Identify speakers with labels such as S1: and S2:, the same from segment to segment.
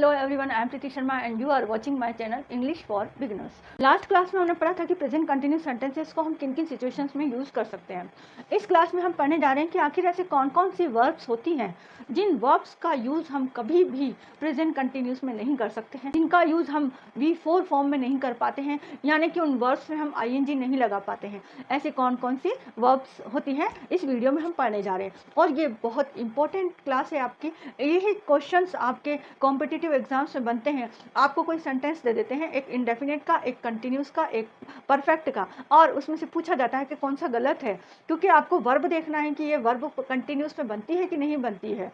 S1: Hello everyone, I am Preeti Sharma and you are watching my channel English for beginners. Last class में हमने पढ़ा था कि प्रेजेंट कंटिन्यूस सेंटेंसेस को हम किन किन सिचुएशंस में यूज़ कर सकते हैं। इस क्लास में हम पढ़ने जा रहे हैं कि आखिर ऐसे कौन कौन सी वर्ब्स होती हैं जिन वर्ब्स का यूज़ हम कभी भी प्रेजेंट कंटिन्यूस में नहीं कर सकते हैं, जिनका यूज़ हम V4 फॉर्म में नहीं कर पाते हैं, यानी कि उन वर्ब्स में हम ING नहीं लगा पाते हैं। ऐसे कौन कौन सी वर्ब्स होती हैं इस वीडियो में हम पढ़ने जा रहे हैं और ये बहुत इंपॉर्टेंट क्लास है आपकी। यही क्वेश्चंस आपके कॉम्पिटिटिव एग्जाम्स में बनते हैं। आपको कोई सेंटेंस दे देते हैं, एक इंडेफिनिट का, एक कंटिन्यूस का, एक परफेक्ट का, और उसमें से पूछा जाता है कि कौन सा गलत है, क्योंकि आपको वर्ब देखना है कि ये वर्ब कंटिन्यूस में बनती है कि नहीं बनती है।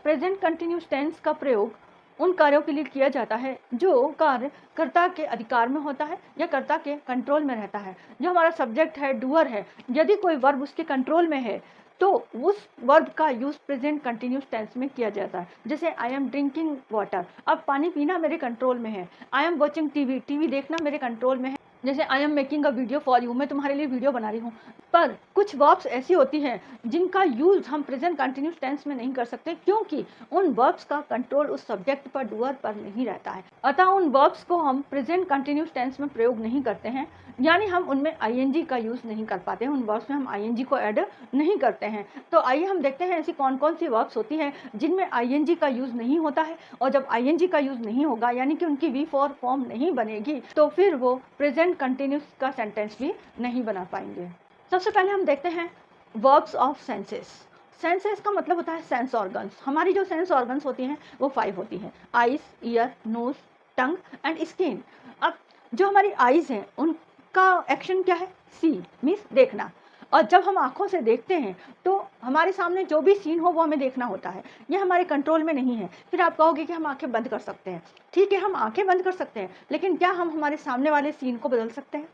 S1: प्रेजेंट कंटिन्यूस टेंस का प्रयोग उन कार्यों के लिए किया जाता है जो कार्य कर्ता के अधिकार में होता है या कर्ता के कंट्रोल में रहता है। जो हमारा सब्जेक्ट है, डूअर है, यदि कोई वर्ब उसके कंट्रोल में है तो उस वर्ब का यूज प्रेजेंट कंटिन्यूस टेंस में किया जाता है। जैसे आई एम ड्रिंकिंग वाटर, अब पानी पीना मेरे कंट्रोल में है। I am watching TV, TV देखना मेरे कंट्रोल में है। जैसे I am making a video for you, मैं तुम्हारे लिए वीडियो बना रही हूँ। पर कुछ वर्ब्स ऐसी होती हैं जिनका यूज हम प्रेजेंट कंटिन्यूस टेंस में नहीं कर सकते, क्योंकि उन वर्ब्स का कंट्रोल उस सब्जेक्ट पर, डूअर पर नहीं रहता है। अतः उन वर्ब्स को हम प्रेजेंट कंटिन्यूस टेंस में प्रयोग नहीं करते हैं, यानी हम उनमें ING का यूज नहीं कर पाते हैं, उन वर्ब्स में हम ING को ऐड नहीं करते हैं। तो आइए हम देखते हैं ऐसी कौन कौन सी वर्ब्स होती हैं जिनमें ING का यूज नहीं होता है, और जब ING का यूज नहीं होगा यानी कि उनकी V4 फॉर्म नहीं बनेगी, तो फिर वो प्रेजेंट कंटिन्यूस का सेंटेंस भी नहीं बना पाएंगे। सबसे पहले हम देखते हैं वर्ब्स ऑफ सेंसेस। सेंसेस का मतलब होता है सेंस ऑर्गन्स। हमारी जो सेंस ऑर्गन्स होती हैं वो 5 होती हैं: eyes, ear, nose, tongue and skin. अब जो हमारी आइज हैं उनका एक्शन क्या है? सी मीन्स देखना, और जब हम आंखों से देखते हैं तो हमारे सामने जो भी सीन हो वो हमें देखना होता है, ये हमारे कंट्रोल में नहीं है। फिर आप कहोगे कि हम आंखें बंद कर सकते हैं। ठीक है, हम आंखें बंद कर सकते हैं, लेकिन क्या हम हमारे सामने वाले सीन को बदल सकते हैं?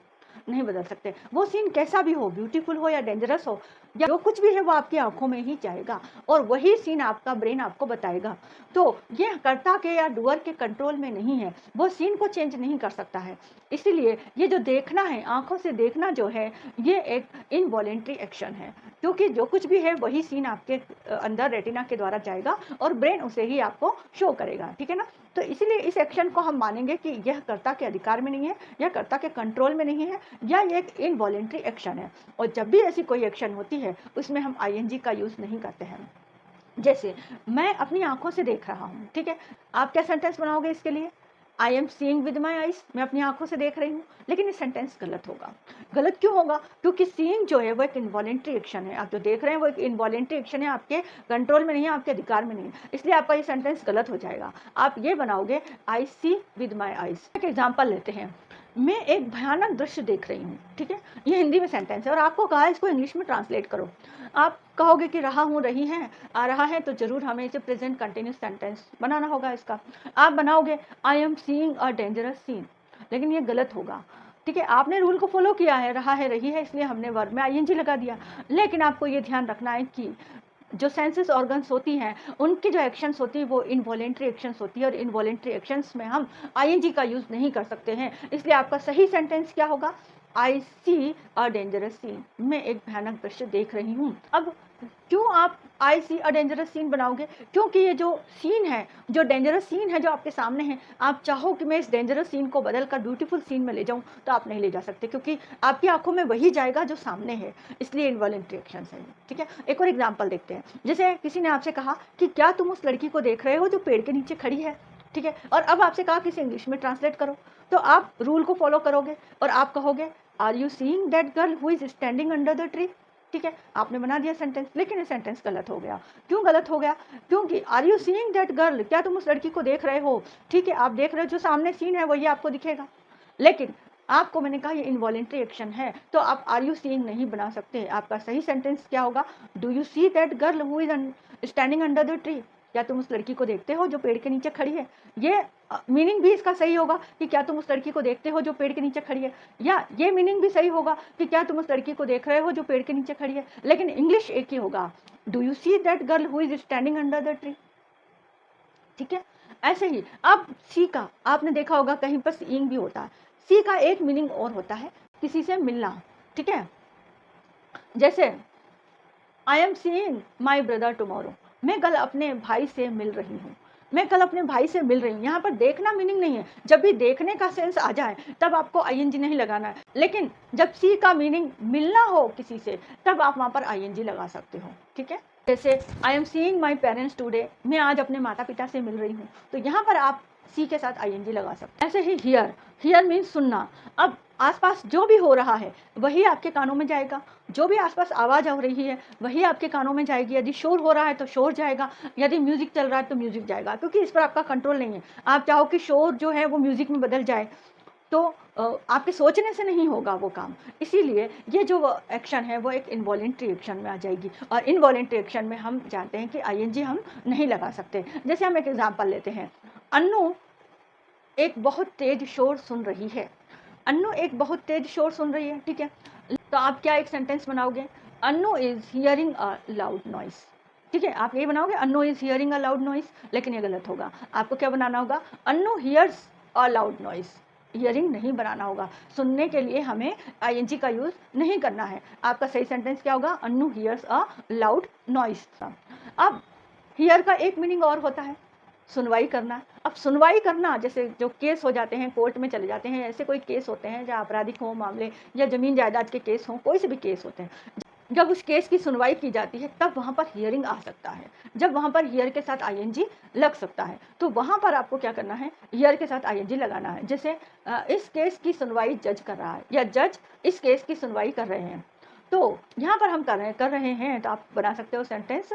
S1: नहीं बदल सकते। वो सीन कैसा भी हो, ब्यूटीफुल हो या डेंजरस हो या जो कुछ भी है, वो आपकी आंखों में ही जाएगा और वही सीन आपका ब्रेन आपको बताएगा। तो ये कर्ता के या डूअर के कंट्रोल में नहीं है, वो सीन को चेंज नहीं कर सकता है। इसीलिए ये जो देखना है, आंखों से देखना जो है, ये एक इनवॉलेंट्री एक्शन है, क्योंकि जो कुछ भी है वही सीन आपके अंदर रेटिना के द्वारा जाएगा और ब्रेन उसे ही आपको शो करेगा। ठीक है ना? तो इसीलिए इस एक्शन को हम मानेंगे कि यह कर्ता के अधिकार में नहीं है, यह कर्ता के कंट्रोल में नहीं है, या ये एक इनवॉलेंट्री एक्शन है। और जब भी ऐसी कोई एक्शन होती है उसमें हम ING का यूज़ नहीं करते हैं। जैसे मैं अपनी आंखों से देख रहा हूँ, ठीक है, आप क्या सेंटेंस बनाओगे इसके लिए? आई am seeing with my eyes, मैं अपनी आंखों से देख रही हूँ। लेकिन ये सेंटेंस गलत होगा। गलत क्यों होगा? क्योंकि सीइंग जो है वो एक इनवॉलेंट्री एक्शन है। आप जो देख रहे हैं वो एक इनवॉलेंट्री एक्शन है, आपके कंट्रोल में नहीं है, आपके अधिकार में नहीं है, इसलिए आपका ये सेंटेंस गलत हो जाएगा। आप ये बनाओगे आई सी विद माई आइज। एक एग्जाम्पल लेते हैं, मैं एक भयानक दृश्य देख रही हूँ। ठीक है, ये हिंदी में सेंटेंस है और आपको कहा है इसको इंग्लिश में ट्रांसलेट करो। आप कहोगे कि रहा हूँ, रही हैं, आ रहा है, तो जरूर हमें इसे प्रेजेंट कंटिन्यूस सेंटेंस बनाना होगा इसका। आप बनाओगे I am seeing a dangerous scene, लेकिन ये गलत होगा। ठीक है, आपने रूल को फॉलो किया है, रहा है, रही है, इसलिए हमने वर्ब में ING लगा दिया। लेकिन आपको ये ध्यान रखना है कि जो सेंसेस ऑर्गन्स होती हैं उनकी जो एक्शंस होती है वो इनवॉलेंट्री एक्शंस होती है, और इनवॉलेंट्री एक्शंस में हम ING का यूज़ नहीं कर सकते हैं। इसलिए आपका सही सेंटेंस क्या होगा? आई सी अ डेंजरस सीन, मैं एक भयानक दृश्य देख रही हूँ। अब क्यों आप आई सी अ डेंजरस सीन बनाओगे? क्योंकि ये जो सीन है, जो डेंजरस सीन है जो आपके सामने है, आप चाहो कि मैं इस डेंजरस सीन को बदलकर ब्यूटीफुल सीन में ले जाऊं तो आप नहीं ले जा सकते, क्योंकि आपकी आंखों में वही जाएगा जो सामने है। इसलिए इनवॉलेंट्री एक्शन है। ठीक है, एक और एग्जाम्पल देखते हैं। जैसे किसी ने आपसे कहा कि क्या तुम उस लड़की को देख रहे हो जो पेड़ के नीचे खड़ी है? ठीक है, और अब आपसे कहा कि इसे इंग्लिश में ट्रांसलेट करो, तो आप रूल को फॉलो करोगे और आप कहोगे are you seeing that girl who is standing under the tree? ठीक है, आपने बना दिया सेंटेंस, लेकिन ये सेंटेंस गलत हो गया। क्यों गलत हो गया? क्योंकि are you seeing that girl, क्या तुम उस लड़की को देख रहे हो? ठीक है, आप देख रहे हो, जो सामने सीन है वही आपको दिखेगा, लेकिन आपको मैंने कहा ये इनवॉलेंट्री एक्शन है, तो आप आर यू सीइंग नहीं बना सकते। आपका सही सेंटेंस क्या होगा? Do you see that girl who is standing under the tree, क्या तुम उस लड़की को देखते हो जो पेड़ के नीचे खड़ी है? ये मीनिंग भी इसका सही होगा कि क्या तुम उस लड़की को देखते हो जो पेड़ के नीचे खड़ी है, या ये मीनिंग भी सही होगा कि क्या तुम उस लड़की को देख रहे हो जो पेड़ के नीचे खड़ी है, लेकिन इंग्लिश एक ही होगा, do you see that girl who is standing under the tree. ठीक है, ऐसे ही अब सी का आपने देखा होगा कहीं पर सीइंग भी होता है। सी का एक मीनिंग और होता है किसी से मिलना। ठीक है, जैसे I am seeing my brother tomorrow, मैं कल अपने भाई से मिल रही हूँ। मैं कल अपने भाई से मिल रही हूँ, यहाँ पर देखना मीनिंग नहीं है। जब भी देखने का सेंस आ जाए तब आपको आईएनजी नहीं लगाना है, लेकिन जब सी का मीनिंग मिलना हो किसी से तब आप वहाँ पर आईएनजी लगा सकते हो। ठीक है, जैसे I am seeing my parents today, मैं आज अपने माता पिता से मिल रही हूँ, तो यहाँ पर आप सी के साथ आईएनजी लगा सकते हैं। ऐसे ही हियर, हियर मीन्स सुनना। अब आसपास जो भी हो रहा है वही आपके कानों में जाएगा, जो भी आसपास आवाज़ हो रही है वही आपके कानों में जाएगी। यदि शोर हो रहा है तो शोर जाएगा, यदि म्यूजिक चल रहा है तो म्यूजिक जाएगा, क्योंकि इस पर आपका कंट्रोल नहीं है। आप चाहो कि शोर जो है वो म्यूजिक में बदल जाए तो आपके सोचने से नहीं होगा वो काम। इसीलिए ये जो एक्शन है वो एक इनवॉलेंट्री एक्शन में आ जाएगी, और इनवॉलेंट्री एक्शन में हम जानते हैं कि आईएनजी हम नहीं लगा सकते। जैसे हम एक एग्जांपल लेते हैं, अन्नू एक बहुत तेज शोर सुन रही है। अन्नू एक बहुत तेज शोर सुन रही है, ठीक है, तो आप क्या एक सेंटेंस बनाओगे, Annu is hearing a loud noise. ठीक है, आप ये बनाओगे Annu is hearing a loud noise, लेकिन ये गलत होगा। आपको क्या बनाना होगा, Annu hears a loud noise. Hearing नहीं बनाना होगा, सुनने के लिए हमें आईएनजी का यूज नहीं करना है। आपका सही सेंटेंस क्या होगा, Annu hears a loud noise. अब हियर का एक मीनिंग और होता है, सुनवाई करना। अब सुनवाई करना, जैसे जो केस हो जाते हैं, कोर्ट में चले जाते हैं, ऐसे कोई केस होते हैं जहाँ आपराधिक हो मामले या जमीन जायदाद के केस हों, कोई से भी केस होते हैं, जब उस केस की सुनवाई की जाती है तब वहाँ पर हियरिंग आ सकता है। जब वहाँ पर हियर के साथ आईएनजी लग सकता है तो वहाँ पर आपको क्या करना है, हियर के साथ आईएनजी लगाना है। जैसे इस केस की सुनवाई जज कर रहा है, या जज इस केस की सुनवाई कर रहे हैं, तो यहाँ पर हम कर रहे हैं, तो आप बना सकते हो सेंटेंस,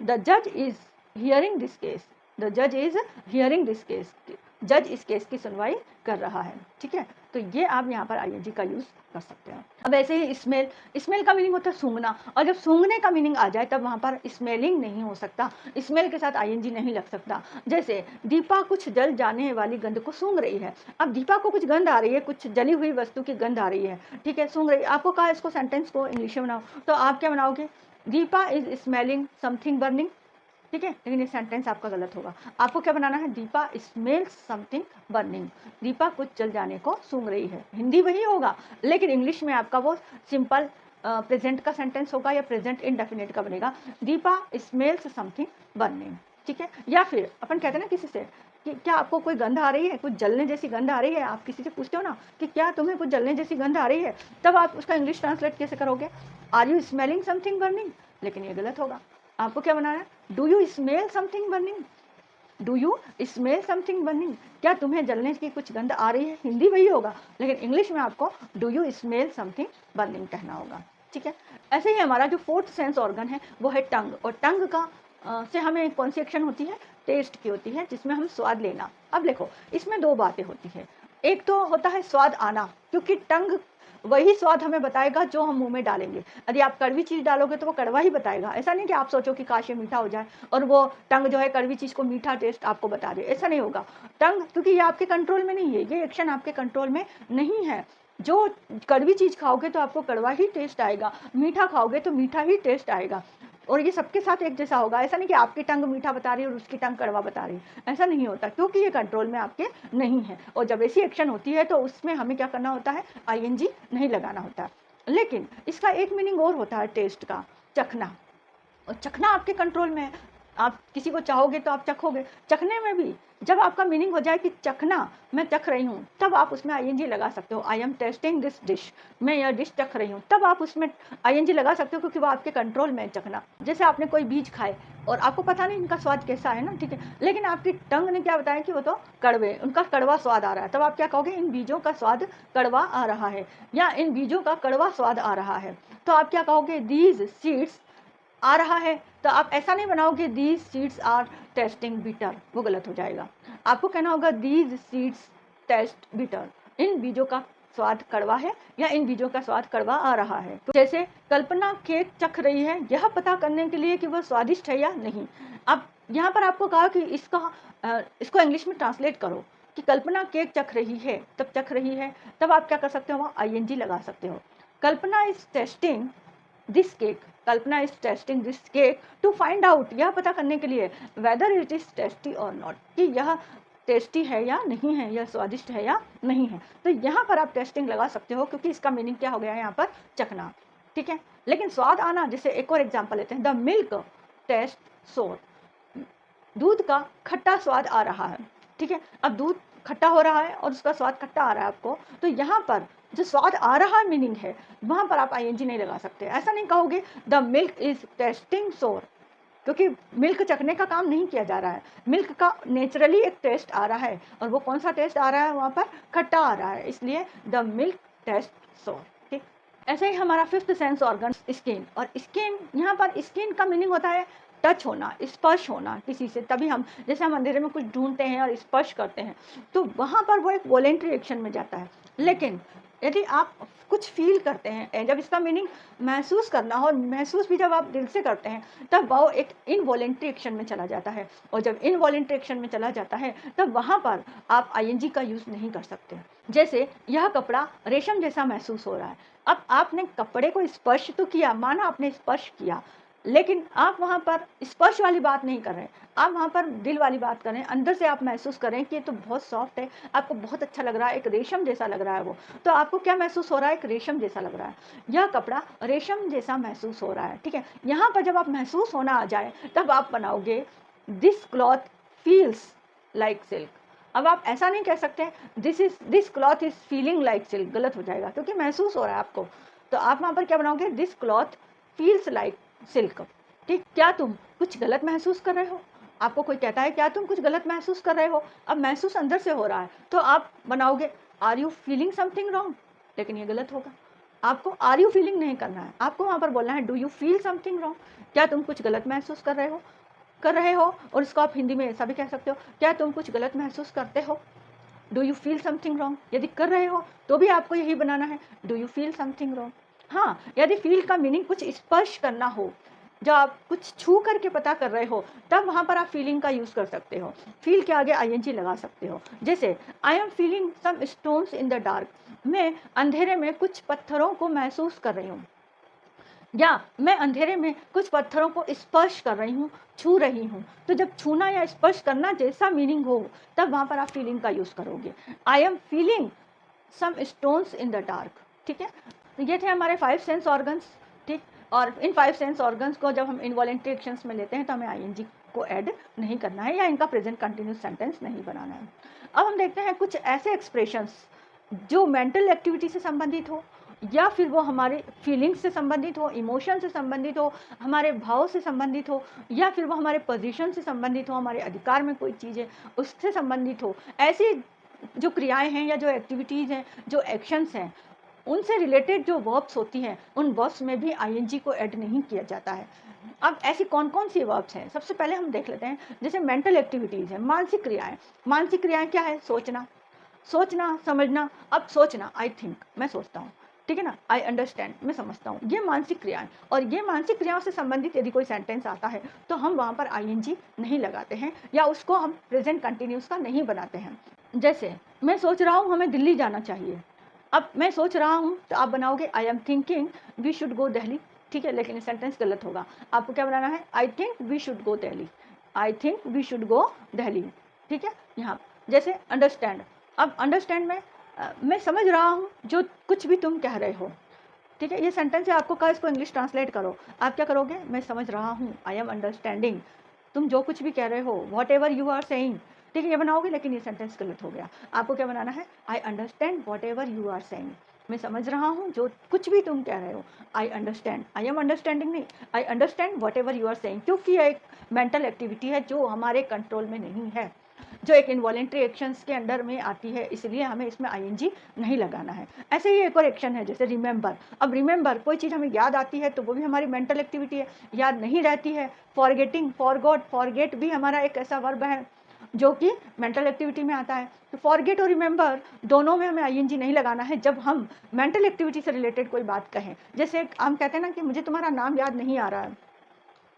S1: द जज is hearing this case, the जज इज हियरिंग दिस केस, जज इस केस की सुनवाई कर रहा है। ठीक है, तो ये आप यहाँ पर आईएनजी का यूज कर सकते हैं। अब ऐसे ही स्मेल, स्मेल का मीनिंग होता है सूंघना, और जब सूंघने का मीनिंग आ जाए तब वहाँ पर स्मेलिंग नहीं हो सकता, स्मेल के साथ आईएनजी नहीं लग सकता। जैसे दीपा कुछ जल जाने वाली गंध को सूंघ रही है। अब दीपा को कुछ गंध आ रही है, कुछ जली हुई वस्तु की गंध आ रही है, ठीक है, सूंघ रही है। आपको कहा इसको सेंटेंस को इंग्लिश में बनाओ, तो आप क्या बनाओगे, Deepa is smelling something burning. ठीक है, लेकिन ये सेंटेंस आपका गलत होगा। आपको क्या बनाना है, Deepa smells something burning, Deepa कुछ जल जाने को सूंघ रही है। हिंदी वही होगा, लेकिन इंग्लिश में आपका वो सिंपल प्रेजेंट का सेंटेंस होगा या प्रेजेंट इंडेफिनिट का बनेगा, दीपा स्मेल्स समथिंग बर्निंग। ठीक है, या फिर अपन कहते हैं ना किसी से कि क्या आपको कोई गंध आ रही है, कुछ जलने जैसी गंध आ रही है, आप किसी से पूछते हो ना कि क्या तुम्हें कुछ जलने जैसी गंध आ रही है, तब आप उसका इंग्लिश ट्रांसलेट कैसे करोगे, are you smelling something burning, लेकिन ये गलत होगा। आपको क्या बनाना है, do you smell something burning, do you smell something burning, क्या तुम्हें जलने की कुछ गंध आ रही है, हिंदी वही होगा, लेकिन इंग्लिश में आपको do you smell something burning कहना होगा। ठीक है, ऐसे ही हमारा जो फोर्थ सेंस ऑर्गन है वो है टंग, और टंग का से हमें कौन सी एक्शन होती है, टेस्ट की होती है, जिसमें हम स्वाद लेना। अब देखो, इसमें दो बातें होती है, एक तो होता है स्वाद आना, क्योंकि टंग वही स्वाद हमें बताएगा जो हम मुंह में डालेंगे। यदि आप कड़वी चीज़ डालोगे तो वो कड़वा ही बताएगा, ऐसा नहीं कि आप सोचो कि काश ये मीठा हो जाए और वो टंग जो है कड़वी चीज़ को मीठा टेस्ट आपको बता दे, ऐसा नहीं होगा। टंग, क्योंकि ये आपके कंट्रोल में नहीं है, ये एक्शन आपके कंट्रोल में नहीं है। जो कड़वी चीज़ खाओगे तो आपको कड़वा ही टेस्ट आएगा, मीठा खाओगे तो मीठा ही टेस्ट आएगा, और ये सबके साथ एक जैसा होगा। ऐसा नहीं कि आपकी टंग मीठा बता रही है और उसकी टंग कड़वा बता रही है, ऐसा नहीं होता, क्योंकि ये कंट्रोल में आपके नहीं है। और जब ऐसी एक्शन होती है तो उसमें हमें क्या करना होता है, आईएनजी नहीं लगाना होता। लेकिन इसका एक मीनिंग और होता है टेस्ट का, चखना, और चखना आपके कंट्रोल में है। आप किसी को चाहोगे तो आप चखोगे, चखने में भी जब आपका मीनिंग हो जाए कि चखना, मैं चख रही हूँ, तब आप उसमें आईएनजी लगा सकते हो, I am testing this dish, मैं यह डिश चख रही हूँ, तब आप उसमें आईएनजी लगा सकते हो, क्योंकि वो आपके कंट्रोल में है चखना। जैसे आपने कोई बीज खाए और आपको पता नहीं इनका स्वाद कैसा है ना, ठीक है, लेकिन आपकी टंग ने क्या बताया कि वो तो कड़वे, उनका कड़वा स्वाद आ रहा है, तब आप क्या कहोगे, इन बीजों का स्वाद कड़वा आ रहा है, या इन बीजों का कड़वा स्वाद आ रहा है, तो आप क्या कहोगे, दीज सीड्स आ रहा है, तो आप ऐसा नहीं बनाओगे these seeds are tasting bitter, वो गलत हो जाएगा। आपको कहना होगा दीज सीड्स टेस्ट बिटर, इन बीजों का स्वाद कड़वा है या इन बीजों का स्वाद कड़वा आ रहा है। तो जैसे कल्पना केक चख रही है, यह पता करने के लिए कि वह स्वादिष्ट है या नहीं। अब यहाँ पर आपको कहा कि इसको इंग्लिश में ट्रांसलेट करो कि कल्पना केक चख रही है, तब चख रही है, तब आप क्या कर सकते हो, वहाँ आईएनजी लगा सकते हो। Kalpana is testing this cake, Kalpana is testing this cake to find out, यह पता करने के लिए वेदर इट इज टेस्टी और नॉट, कि यह टेस्टी है या नहीं है, यह स्वादिष्ट है या नहीं है। तो यहाँ पर आप टेस्टिंग लगा सकते हो, क्योंकि इसका मीनिंग क्या हो गया है यहाँ पर, चखना। ठीक है, लेकिन स्वाद आना, जैसे एक और एग्जांपल लेते हैं, द मिल्क टेस्ट सोर, दूध का खट्टा स्वाद आ रहा है, ठीक है। अब दूध खट्टा हो रहा है और उसका स्वाद खट्टा आ रहा है आपको, तो यहाँ पर जो स्वाद आ रहा है मीनिंग है, वहाँ पर आप आईएनजी नहीं लगा सकते। ऐसा नहीं कहोगे द मिल्क इज टेस्टिंग सोर, क्योंकि मिल्क चखने का काम नहीं किया जा रहा है। मिल्क का नेचुरली एक टेस्ट आ रहा है, और वो कौन सा टेस्ट आ रहा है, वहाँ पर खट्टा आ रहा है, इसलिए द मिल्क टेस्ट सोर, ठीक। ऐसे ही हमारा फिफ्थ सेंस ऑर्गन स्किन, और स्किन, यहाँ पर स्किन का मीनिंग होता है टच होना, स्पर्श होना किसी से। तभी हम, जैसे हम अंधेरे में कुछ ढूंढते हैं और स्पर्श करते हैं, तो वहाँ पर वो एक वॉलेंट्री एक्शन में जाता है। लेकिन यदि आप कुछ फील करते हैं, जब इसका मीनिंग महसूस करना हो, महसूस भी जब आप दिल से करते हैं, तब वो एक इनवॉलेंट्री एक्शन में चला जाता है। और जब इनवॉलेंट्री एक्शन में चला जाता है, तब वहाँ पर आप आईएनजी का यूज़ नहीं कर सकते। जैसे यह कपड़ा रेशम जैसा महसूस हो रहा है। अब आपने कपड़े को स्पर्श तो किया, माना आपने स्पर्श किया, लेकिन आप वहाँ पर स्पर्श वाली बात नहीं कर रहे हैं, आप वहाँ पर दिल वाली बात कर रहे हैं। अंदर से आप महसूस करें कि ये तो बहुत सॉफ्ट है, आपको बहुत अच्छा लग रहा है, एक रेशम जैसा लग रहा है वो, तो आपको क्या महसूस हो रहा है, एक रेशम जैसा लग रहा है, यह कपड़ा रेशम जैसा महसूस हो रहा है, ठीक है। यहाँ पर जब आप महसूस होना आ जाए, तब आप बनाओगे this cloth feels like silk. अब आप ऐसा नहीं कह सकते this cloth is feeling like silk, गलत हो जाएगा, क्योंकि महसूस हो रहा है आपको। तो आप वहाँ पर क्या बनाओगे, this cloth feels like silk, ठीक। क्या तुम कुछ गलत महसूस कर रहे हो, आपको कोई कहता है क्या तुम कुछ गलत महसूस कर रहे हो, अब महसूस अंदर से हो रहा है, तो आप बनाओगे are you feeling something wrong, लेकिन ये गलत होगा। आपको आर यू फीलिंग नहीं करना है, आपको वहाँ पर बोलना है do you feel something wrong, क्या तुम कुछ गलत महसूस कर रहे हो। और इसको आप हिंदी में ऐसा भी कह सकते हो, क्या तुम कुछ गलत महसूस करते हो, do you feel something wrong. यदि कर रहे हो तो भी आपको यही बनाना है, do you feel something wrong. हाँ, यदि फील का मीनिंग कुछ स्पर्श करना हो, जब आप कुछ छू करके पता कर रहे हो, तब वहाँ पर आप फीलिंग का यूज़ कर सकते हो, फील के आगे आईएनजी लगा सकते हो। जैसे I am feeling some stones in the dark, मैं अंधेरे में कुछ पत्थरों को महसूस कर रही हूँ, या मैं अंधेरे में कुछ पत्थरों को स्पर्श कर रही हूँ, छू रही हूँ। तो जब छूना या स्पर्श करना जैसा मीनिंग हो, तब वहाँ पर आप फीलिंग का यूज़ करोगे, I am feeling some stones in the dark, ठीक है। तो ये थे हमारे 5 सेंस ऑर्गन्स, ठीक। और इन 5 सेंस ऑर्गन्स को जब हम इनवॉलेंट्री एक्शंस में लेते हैं, तो हमें आईएनजी को ऐड नहीं करना है, या इनका प्रेजेंट कंटिन्यूस सेंटेंस नहीं बनाना है। अब हम देखते हैं कुछ ऐसे एक्सप्रेशंस जो मेंटल एक्टिविटी से संबंधित हो, या फिर वो हमारे फीलिंग्स से संबंधित हो, इमोशन से संबंधित हो, हमारे भाव से संबंधित हो, या फिर वो हमारे पोजीशन से संबंधित हो, हमारे अधिकार में कोई चीज़ है उससे संबंधित हो। ऐसी जो क्रियाएं हैं या जो एक्टिविटीज़ हैं, जो एक्शंस हैं, उनसे रिलेटेड जो वर्ब्स होती हैं, उन वर्ब्स में भी आईएनजी को ऐड नहीं किया जाता है। अब ऐसी कौन कौन सी वर्ब्स हैं, सबसे पहले हम देख लेते हैं। जैसे मेंटल एक्टिविटीज़ है, मानसिक क्रियाएं। मानसिक क्रियाएं क्या है, सोचना, समझना। अब सोचना, आई थिंक, मैं सोचता हूँ, ठीक है ना, आई अंडरस्टैंड, मैं समझता हूँ, ये मानसिक क्रियाएं। और ये मानसिक क्रियाओं से संबंधित यदि कोई सेंटेंस आता है, तो हम वहाँ पर आईएनजी नहीं लगाते हैं, या उसको हम प्रेजेंट कंटिन्यूस का नहीं बनाते हैं। जैसे मैं सोच रहा हूँ हमें दिल्ली जाना चाहिए, अब मैं सोच रहा हूँ, तो आप बनाओगे I am thinking we should go Delhi, ठीक है, लेकिन सेंटेंस गलत होगा। आपको क्या बनाना है, I think we should go Delhi, I think we should go Delhi, ठीक है। यहाँ जैसे अंडरस्टैंड, अब अंडरस्टैंड में मैं समझ रहा हूँ जो कुछ भी तुम कह रहे हो, ठीक है। ये सेंटेंस है, आपको कहा इसको इंग्लिश ट्रांसलेट करो, आप क्या करोगे, मैं समझ रहा हूँ, आई एम अंडरस्टैंडिंग, तुम जो कुछ भी कह रहे हो, whatever you are saying, ठीक है, ये बनाओगे, लेकिन ये सेंटेंस गलत हो गया। आपको क्या बनाना है, I understand whatever you are saying, मैं समझ रहा हूँ जो कुछ भी तुम कह रहे हो, I understand, I am understanding नहीं, I understand whatever you are saying, क्योंकि यह एक मेंटल एक्टिविटी है जो हमारे कंट्रोल में नहीं है, जो एक इनवॉलेंट्री एक्शंस के अंडर में आती है, इसलिए हमें इसमें आईएनजी नहीं लगाना है। ऐसे ही एक और एक्शन है, जैसे रिमेंबर। अब रिमेंबर, कोई चीज़ हमें याद आती है तो वो भी हमारी मेंटल एक्टिविटी है, याद नहीं रहती है, फॉरगेटिंग, फॉरगेट भी हमारा एक ऐसा वर्ब है जो कि मेंटल एक्टिविटी में आता है। तो फॉरगेट और रिमेंबर दोनों में हमें आईएनजी नहीं लगाना है जब हम मेंटल एक्टिविटी से रिलेटेड कोई बात कहें। जैसे हम कहते हैं ना कि मुझे तुम्हारा नाम याद नहीं आ रहा है,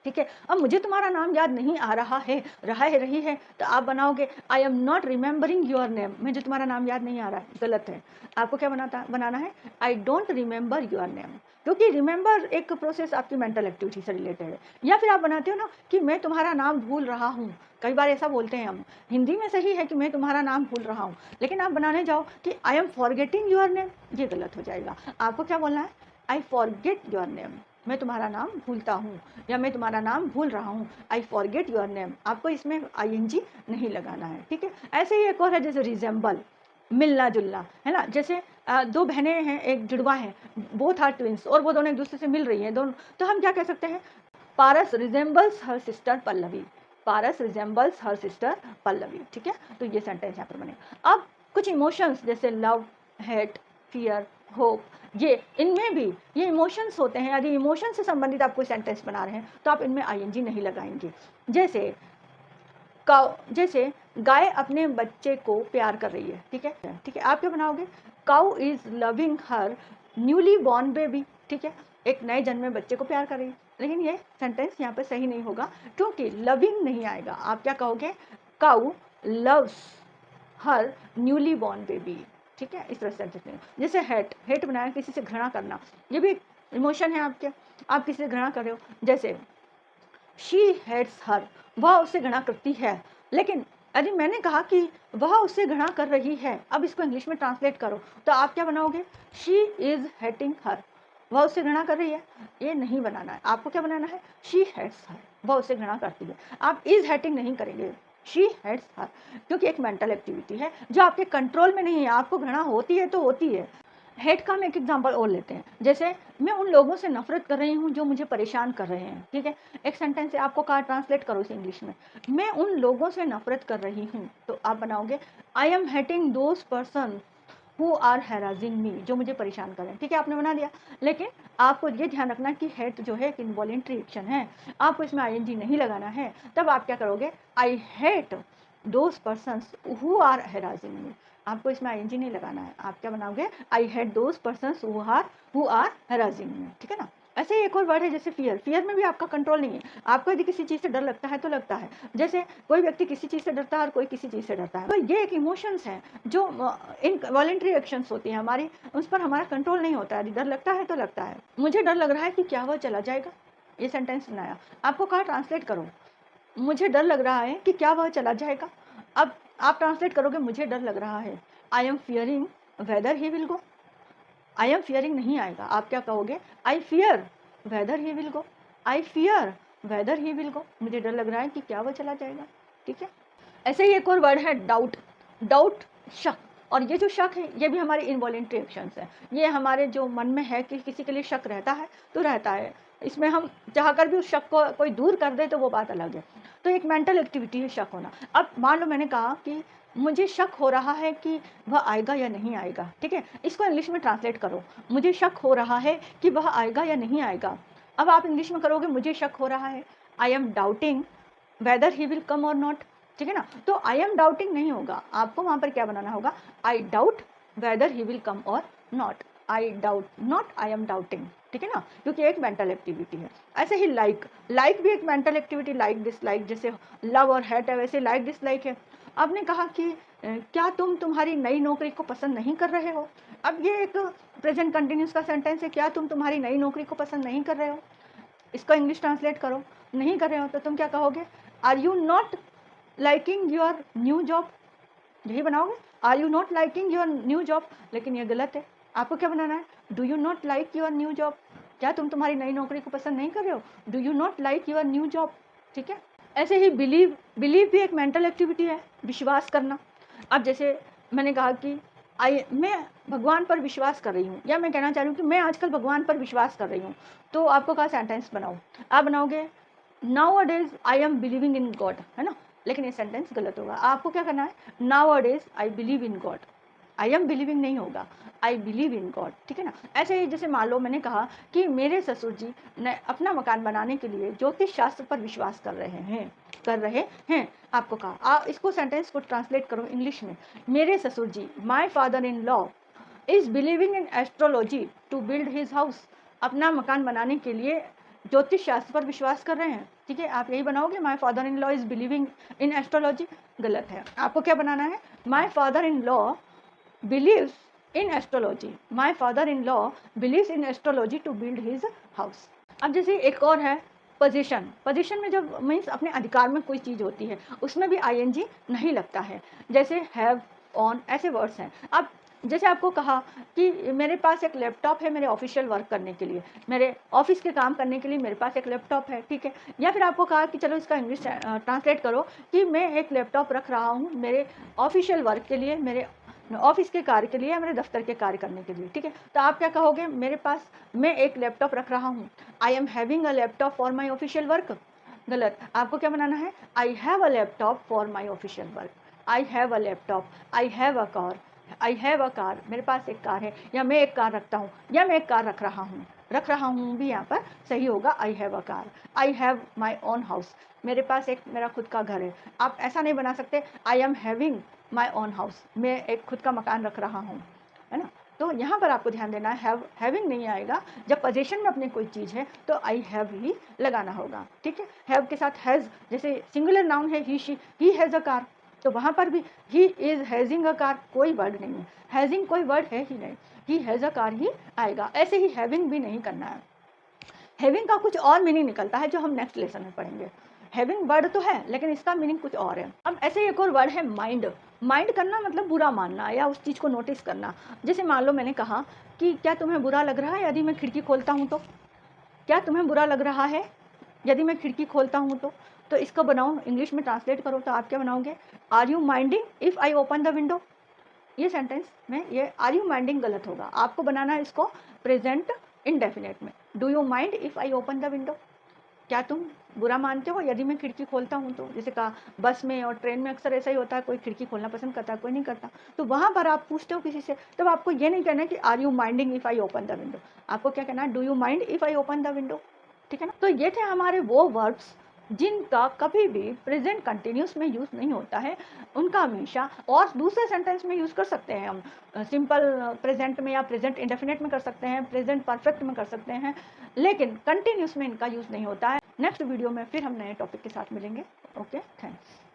S1: ठीक है। अब मुझे तुम्हारा नाम याद नहीं आ रहा है, रही है, तो आप बनाओगे I am not remembering your name, मुझे तुम्हारा नाम याद नहीं आ रहा है, गलत है। आपको क्या बनाना है, I don't remember your name, क्योंकि रिमेंबर एक प्रोसेस आपकी मेंटल एक्टिविटी से रिलेटेड है। या फिर आप बनाते हो ना कि मैं तुम्हारा नाम भूल रहा हूँ, कई बार ऐसा बोलते हैं हम, हिंदी में सही है कि मैं तुम्हारा नाम भूल रहा हूँ, लेकिन आप बनाने जाओ कि I am forgetting your name, ये गलत हो जाएगा। आपको क्या बोलना है, आई फॉरगेट योर नेम, मैं तुम्हारा नाम भूलता हूँ या मैं तुम्हारा नाम भूल रहा हूँ, आई फॉरगेट योर नेम, आपको इसमें ING नहीं लगाना है, ठीक है। ऐसे ही एक और है जैसे रिजेंबल, मिलना जुलना, है ना। जैसे दो बहनें हैं, एक जुड़वा है, बोथ आर ट्विंस, और वो दोनों एक दूसरे से मिल रही हैं दोनों, तो हम क्या कह सकते हैं, पारस रिजेंबल्स हर सिस्टर पल्लवी, पारस रिजेंबल्स हर सिस्टर पल्लवी, ठीक है। तो ये सेंटेंस यहाँ पर बनेगा। अब कुछ इमोशंस जैसे लव, हेट, फियर, होप, ये इनमें भी ये इमोशंस होते हैं। यदि इमोशन से संबंधित आप कोई सेंटेंस बना रहे हैं तो आप इनमें ING नहीं लगाएंगे। जैसे जैसे गाय अपने बच्चे को प्यार कर रही है, ठीक है, ठीक है। आप क्या बनाओगे, cow is loving her newly born baby, ठीक है, एक नए जन्मे बच्चे को प्यार कर रही है। लेकिन ये सेंटेंस यहाँ पे सही नहीं होगा क्योंकि लविंग नहीं आएगा। आप क्या कहोगे, cow loves her newly born baby, ठीक है, इस तरह से सेंटेंस नहीं। जैसे हेट, हेट बनाया किसी से घृणा करना, ये भी इमोशन है आपके, आप किसी से घृणा कर रहे हो। जैसे शी हेट्स हर, वह उससे घृणा करती है। लेकिन यदि मैंने कहा कि वह उससे घृणा कर रही है, अब इसको इंग्लिश में ट्रांसलेट करो तो आप क्या बनाओगे, शी इज हेटिंग हर, वह उससे घृणा कर रही है, ये नहीं बनाना है। आपको क्या बनाना है, शी हेट्स हर, वह उससे घृणा करती है। आप इज हेटिंग नहीं करेंगे, शी हेट्स हर, क्योंकि एक मेंटल एक्टिविटी है जो आपके कंट्रोल में नहीं है। आपको घृणा होती है तो होती है। हेट का हम एक एग्जांपल और लेते हैं, जैसे मैं उन लोगों से नफरत कर रही हूँ जो मुझे परेशान कर रहे हैं, ठीक है। एक सेंटेंस है, आपको कहा ट्रांसलेट करो इसे इंग्लिश में, मैं उन लोगों से नफरत कर रही हूँ, तो आप बनाओगे I am hating those person who are harassing me, जो मुझे परेशान कर रहे हैं, ठीक है, आपने बना दिया। लेकिन आपको ये ध्यान रखना कि हेट जो है एक इनवॉलेंट्री एक्शन है, आपको इसमें ING नहीं लगाना है। तब आप क्या करोगे, I hate those persons who are harassing me, आपको इसमें ING नहीं लगाना है। आप क्या बनाओगे, I hate those persons who are harassing me, ठीक है ना। ऐसे ही एक और वर्ड है जैसे फियर, फियर में भी आपका कंट्रोल नहीं है। आपको यदि किसी चीज़ से डर लगता है तो लगता है, जैसे कोई व्यक्ति किसी चीज़ से डरता है और कोई किसी चीज़ से डरता है, तो ये एक इमोशंस हैं जो इनवॉलेंट्री एक्शंस होती हैं हमारी, उस पर हमारा कंट्रोल नहीं होता है। यदि डर लगता है तो लगता है। मुझे डर लग रहा है कि क्या वह चला जाएगा, ये सेंटेंस बनाया, आपको कहा ट्रांसलेट करो, मुझे डर लग रहा है कि क्या वह चला जाएगा। अब आप ट्रांसलेट करोगे, मुझे डर लग रहा है, I am fearing weather he will go, I am fearing नहीं आएगा। आप क्या कहोगे, I fear weather he will go, I fear weather he will go, मुझे डर लग रहा है कि क्या वो चला जाएगा, ठीक है। ऐसे ही एक और वर्ड है डाउट, डाउट शक, और ये जो शक है ये भी हमारे इनवॉलेंट्री एक्शंस है। ये हमारे जो मन में है कि किसी के लिए शक रहता है तो रहता है, इसमें हम चाहकर भी उस शक को कोई दूर कर दे तो वो बात अलग है। तो एक मेंटल एक्टिविटी है शक होना। अब मान लो मैंने कहा कि मुझे शक हो रहा है कि वह आएगा या नहीं आएगा, ठीक है, इसको इंग्लिश में ट्रांसलेट करो, मुझे शक हो रहा है कि वह आएगा या नहीं आएगा। अब आप इंग्लिश में करोगे, मुझे शक हो रहा है, आई am doubting weather he will come और नॉट, ठीक है ना। तो आई एम डाउटिंग नहीं होगा, आपको वहाँ पर क्या बनाना होगा, I doubt whether he will come और not, I doubt not I am doubting, ठीक है ना, क्योंकि एक मेंटल एक्टिविटी है। ऐसे ही लाइक, लाइक भी एक मेंटल एक्टिविटी, लाइक डिसलाइक, जैसे लव और हेट है वैसे लाइक डिसलाइक है। आपने कहा कि क्या तुम तुम्हारी नई नौकरी को पसंद नहीं कर रहे हो। अब ये एक प्रेजेंट कंटिन्यूस का सेंटेंस है, क्या तुम तुम्हारी नई नौकरी को पसंद नहीं कर रहे हो। इसको इंग्लिश ट्रांसलेट करो, नहीं कर रहे हो तो तुम क्या कहोगे, are you not liking your new job, यही बनाओगे, are you not liking your new job. लेकिन ये गलत है, आपको क्या बनाना है, do you not like your new job, क्या तुम तुम्हारी नई नौकरी को पसंद नहीं कर रहे हो, do you not like your new job, ठीक है। ऐसे ही बिलीव, बिलीव भी एक मेंटल एक्टिविटी है, विश्वास करना। अब जैसे मैंने कहा कि मैं भगवान पर विश्वास कर रही हूँ, या मैं कहना चाह रही हूँ कि मैं आजकल भगवान पर विश्वास कर रही हूँ, तो आपको कहा सेंटेंस बनाओ, आप बनाओगे now a days I am believing in God, है ना। लेकिन ये सेंटेंस गलत होगा, आपको क्या करना है, now a days I believe in God, I am believing नहीं होगा, आई बिलीव इन गॉड, ठीक है ना। ऐसे ही जैसे मान लो मैंने कहा कि मेरे ससुर जी ने अपना मकान बनाने के लिए ज्योतिष शास्त्र पर विश्वास कर रहे हैं। आपको कहा आप इसको सेंटेंस को ट्रांसलेट करो इंग्लिश में, मेरे ससुर जी, my father in law is believing in astrology to build his house, अपना मकान बनाने के लिए ज्योतिष शास्त्र पर विश्वास कर रहे हैं, ठीक है। आप यही बनाओगे, माई father in law is believing in astrology, गलत है। आपको क्या बनाना है, माई father in law believes in astrology, my father-in-law believes in astrology to build his house। अब जैसे एक और है पोजीशन, पोजीशन में जब मीन्स अपने अधिकार में कोई चीज़ होती है उसमें भी ING नहीं लगता है, जैसे हैव, ऑन, ऐसे वर्ड्स हैं। अब जैसे आपको कहा कि मेरे पास एक लैपटॉप है मेरे ऑफिशियल वर्क करने के लिए, मेरे ऑफिस के काम करने के लिए मेरे पास एक लैपटॉप है, ठीक है। या फिर आपको कहा कि चलो इसका इंग्लिश ट्रांसलेट करो कि मैं एक लैपटॉप रख रहा हूँ मेरे ऑफिशियल वर्क के लिए, मेरे ऑफिस के कार्य के लिए या मेरे दफ्तर के कार्य करने के लिए, ठीक है। तो आप क्या कहोगे, मेरे पास मैं एक लैपटॉप रख रहा हूँ, I am having a laptop for my official work. गलत, आपको क्या बनाना है, I have a laptop for my official work, I have a laptop, I have a car, I have a car, मेरे पास एक कार है, या मैं एक कार रखता हूँ, या मैं एक कार रख रहा हूँ भी यहाँ पर सही होगा, I have a car. I have my own house, मेरे पास एक मेरा खुद का घर है। आप ऐसा नहीं बना सकते, I am having my own house, मैं एक खुद का मकान रख रहा हूँ, है ना। तो यहाँ पर आपको ध्यान देना है, हैविंग नहीं आएगा, जब पोजीशन में अपनी कोई चीज़ है तो आई हैव ही लगाना होगा, ठीक है। हैव के साथ हैज़, जैसे सिंगुलर नाउन है he, she, he has a car, तो वहाँ पर भी he is hasing a car कोई वर्ड नहीं है, हैजिंग कोई वर्ड है ही नहीं, ही हैज़ अ कार ही आएगा। ऐसे ही हैविंग भी नहीं करना है। हैविंग का कुछ और मीनिंग निकलता है जो हम नेक्स्ट लेसन में पढ़ेंगे। हैविंग वर्ड तो है लेकिन इसका मीनिंग कुछ और है। अब ऐसे एक और वर्ड है माइंड। माइंड करना मतलब बुरा मानना या उस चीज़ को नोटिस करना। जैसे मान लो मैंने कहा कि क्या तुम्हें बुरा लग रहा है यदि मैं खिड़की खोलता हूँ तो, क्या तुम्हें बुरा लग रहा है यदि मैं खिड़की खोलता हूँ तो इसको बनाओ, इंग्लिश में ट्रांसलेट करो तो आप क्या बनाओगे, are you minding if I open the window. ये सेंटेंस में ये आर यू माइंडिंग गलत होगा, आपको बनाना है इसको प्रेजेंट इंडेफिनेट में। Do you mind if I open the window, क्या तुम बुरा मानते हो यदि मैं खिड़की खोलता हूँ तो। जैसे कहा बस में और ट्रेन में अक्सर ऐसा ही होता है, कोई खिड़की खोलना पसंद करता है, कोई नहीं करता, तो वहाँ पर आप पूछते हो किसी से, तब आपको ये नहीं कहना है कि are you minding if I open the window, आपको क्या कहना है, do you mind if I open the window, ठीक है ना। तो ये थे हमारे वो वर्ब्स जिनका कभी भी प्रेजेंट कंटिन्यूस में यूज़ नहीं होता है, उनका हमेशा और दूसरे सेंटेंस में यूज़ कर सकते हैं हम, सिंपल प्रेजेंट में या प्रेजेंट इंडेफिनेट में कर सकते हैं, प्रेजेंट परफेक्ट में कर सकते हैं, लेकिन कंटिन्यूस में इनका यूज़ नहीं होता है। नेक्स्ट वीडियो में फिर हम नए टॉपिक के साथ मिलेंगे। Okay, thanks.